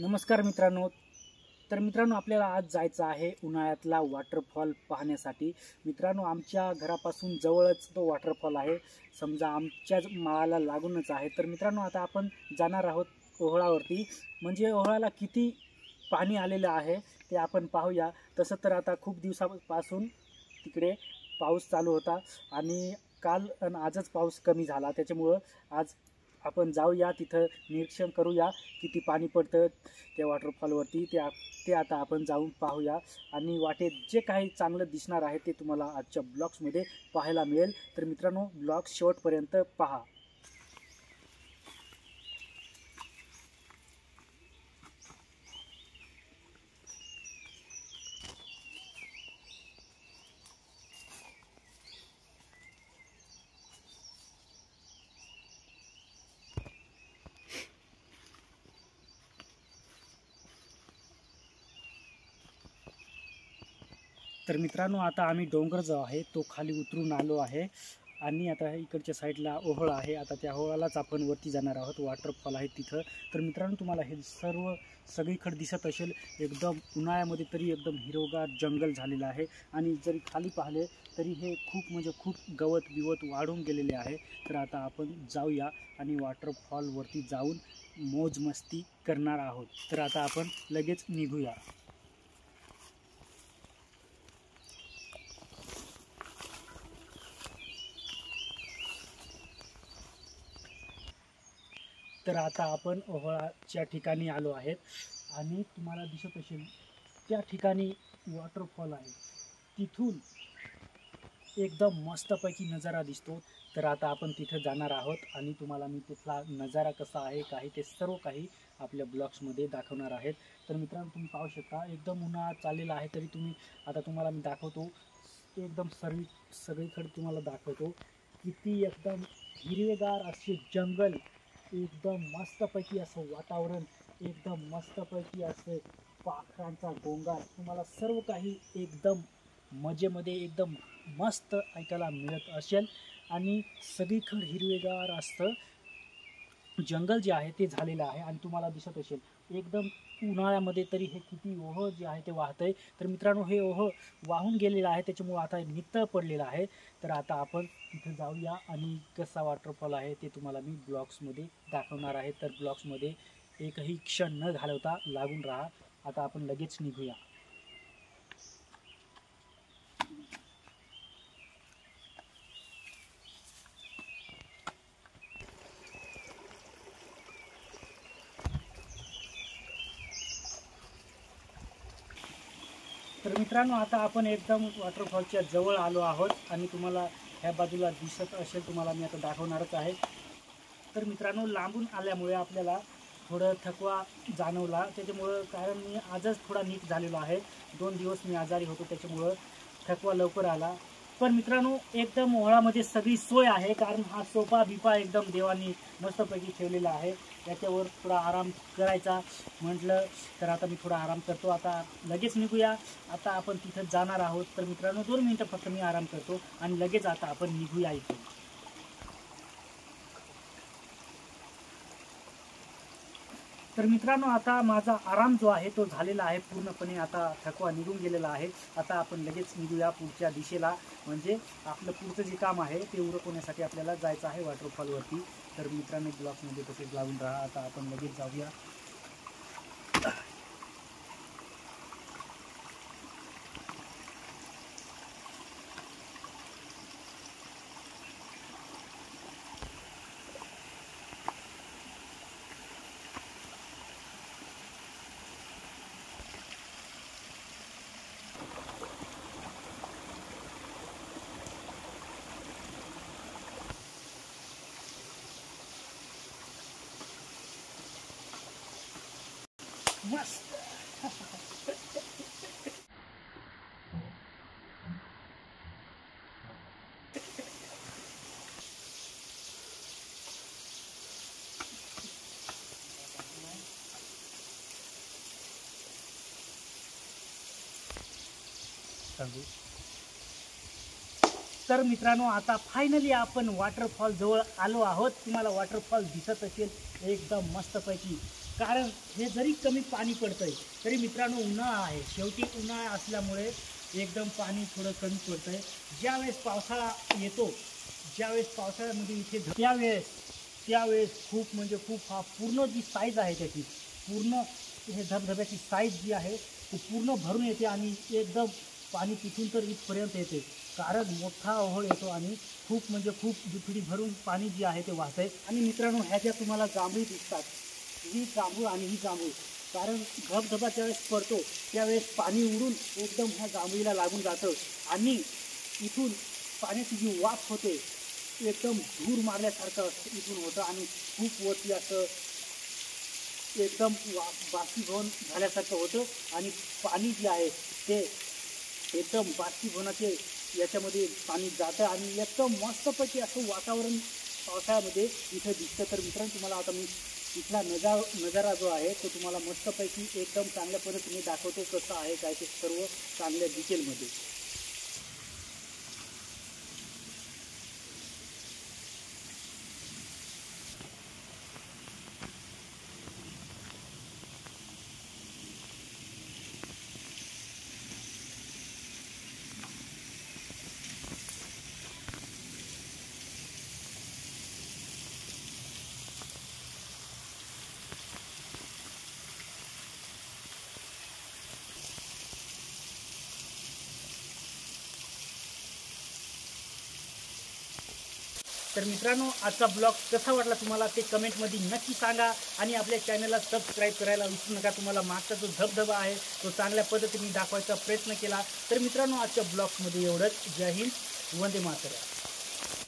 नमस्कार मित्रांनो. तर मित्रांनो, आपल्याला आज जायचं आहे उन्हाळ्यातला वॉटरफॉल पाहण्यासाठी. मित्रांनो, आमच्या घरापासून जवळच तो वॉटरफॉल आहे. समजा आमच्याच माळाला लागूनच आहे. तर मित्रांनो, आता आपण जाणार आहोत ओहळावरती. म्हणजे ओहळाला किती पाणी आलेलं आहे ते आपण पाहूया. तसं तर आता खूप दिवसापासून तिकडे पाऊस चालू होता आणि काल आणि आजच पाऊस कमी झाला. त्याच्यामुळं आज आपण जाऊया, तिथं निरीक्षण करूया किती पाणी पडतं त्या वॉटरफॉलवरती. ते आता आपण जाऊन पाहूया आणि वाटेत जे काही चांगलं दिसणार आहे ते तुम्हाला आजच्या ब्लॉग्समध्ये पाहायला मिळेल. तर मित्रांनो, ब्लॉग शेवटपर्यंत पहा. तर मित्रांनो, आता आम्ही डोंगर जो आहे तो खाली उतरून आलो आहे आणि आता इकडच्या साईडला ओहळ आहे. आता त्या ओहळालाच आपण वरती जाणार आहोत. वॉटरफॉल आहे तिथं. तर मित्रांनो, तुम्हाला हे सगळीकडे दिसत असेल. एकदम उन्हाळ्यामध्ये तरी एकदम हिरवगार जंगल झालेलं आहे आणि जरी खाली पाहिले तरी हे खूप गवत बिवत वाढून गेलेले आहे. तर आता आपण जाऊया आणि वॉटरफॉलवरती जाऊन मौज मस्ती करणार आहोत. तर आता आपण लगेच निघूया. तर आता आपण ओहळाच्या ठिकाणी आलो आहेत आणि तुम्हाला दिसत असेल त्या ठिकाणी वॉटरफॉल आहे. तिथून एकदम मस्तपैकी नजारा दिसतो. तर आता आपण तिथे जाणार आहोत आणि तुम्हाला मी तिथला नजारा कसा आहे काही ते सर्व काही आपल्या ब्लॉग्समध्ये दाखवणार आहेत. तर मित्रांनो, तुम्ही पाहू शकता एकदम उन्हाळा चाललेला आहे तरी तुम्हाला मी दाखवतो. एकदम सगळीकडे तुम्हाला दाखवतो किती एकदम हिरवेगार असे जंगल, एकदम मस्तपैकी असं वातावरण, एकदम मस्तपैकी असे पाखरांचा गोंगाट, तुम्हाला सर्व काही एकदम मजेमध्ये एकदम मस्त ऐकायला मिळत असेल. आणि सगळीकडे हिरवेगार असतं जंगल जे आहे ते झालेलं आहे आणि तुम्हाला दिसत असेल एकदम उन्हाळ्यामध्ये तरी हे किती ओहळ जे आहे ते वाहतंय. तर मित्रांनो, हे ओहळ वाहून गेलेलं आहे त्याच्यामुळं आता नितळ पडलेलं आहे. तर आता आपण तिथे जाऊया आणि कसा वॉटरफॉल आहे ते तुम्हाला मी ब्लॉग्समध्ये दाखवणार आहे. तर ब्लॉग्समध्ये एकही क्षण न घालवता लागून राहा. आता आपण लगेच निघूया. तर मित्रांनो, आता आपण एकदम वॉटरफॉलच्या जवळ आलो आहोत आणि तुम्हाला ह्या बाजूला दिसत असेल, तुम्हाला मी आता दाखवणारच आहे. तर मित्रांनो, लांबून आल्यामुळे आपल्याला थोडं थकवा जाणवला. त्याच्यामुळं कारण मी आजच थोडा नीट झालेलो आहे. 2 दिवस मी आजारी होतो त्याच्यामुळं थकवा लवकर आला. पण मित्रांनो, एकदम ओहळामध्ये सगळी सोय आहे. कारण हा सोफा बिफा एकदम देवानी मस्तपैकी ठेवलेला आहे. याच्यावर थोडा आराम करायचा म्हटलं तर आता मी थोडा आराम करतो. आता लगेच निघूया. आता आपण तिथं जाणार आहोत. तर मित्रांनो, 2 मिनिटं फक्त मी आराम करतो आणि लगेच आता आपण निघूया इथून. तर मित्रांनो, आता माझा आराम जो आहे तो झालेला आहे पूर्णपणे. आता थकवा निघून गेलेला आहे. आता आपण लगेच निघूया पुढच्या दिशेला. म्हणजे आपलं पुढचं जे काम आहे ते उरकवण्यासाठी आपल्याला जायचं आहे वॉटरफॉलवरती. तर मित्रांनो, ब्लॉग्समध्ये तसेच लागून राहा. आता आपण लगेच जाऊया. मस्त. तर मित्रांनो, आता फायनली आपण वॉटरफॉल जवळ आलो आहोत. तुम्हाला वॉटरफॉल दिसत असेल एकदम मस्तपैकी. कारण हे जरी कमी पाणी पडतंय तरी मित्रांनो उन्हाळा आहे, शेवटी उन्हाळा असल्यामुळे एकदम पाणी थोडं कमी पडतंय. ज्यावेळेस पावसाळा येतो, ज्यावेळेस पावसाळ्यामध्ये इथे त्यावेळेस खूप म्हणजे खूप हा पूर्ण जी साईज आहे त्याची, पूर्ण हे धबधब्याची साईज जी आहे ती पूर्ण भरून येते आणि एकदम पाणी तिथून तर इथपर्यंत येते. कारण मोठा ओहोळ येतो आणि खूप म्हणजे खूप दुथडी भरून पाणी जे आहे ते वाहतंय. आणि मित्रांनो ह्या ज्या तुम्हाला जांभळी दिसतात, ही जांभूळ आणि ही जांभूळ, कारण धबधबा ज्यावेळेस पडतो त्यावेळेस पाणी उडून एकदम ह्या जांभळीला लागून जातं आणि इथून पाण्याची जी वाफ होते एकदम धूर मारल्यासारखं इथून होतं आणि खूप वरती असं एकदम बाष्पीभवन झाल्यासारखं होतं आणि पाणी जे आहे ते एकदम बाष्पीभवनाचे याच्यामध्ये पाणी जातं आणि एकदम मस्तपैकी असं वातावरण पावसाळ्यामध्ये इथं दिसतं. तर मित्रांनो तुम्हाला आता मी इथला नजारा जो आहे तो तुम्हाला मस्तपैकी एकदम चांगल्या पद्धतीने दाखवतो कसं आहे काय ते सर्व चांगल्या डिटेलमध्ये. तर मित्रांनो आजचा ब्लॉग कसा वाटला तुम्हाला ते कमेंटमध्ये नक्की सांगा आणि आपल्या चॅनलला सबस्क्राईब करायला विसरू नका. तुम्हाला मागचा जो धबधबा आहे तो चांगल्या पद्धतीने दाखवायचा प्रयत्न केला. तर मित्रांनो आजच्या ब्लॉगमध्ये एवढंच. जय हिंद, वंदे मातरम.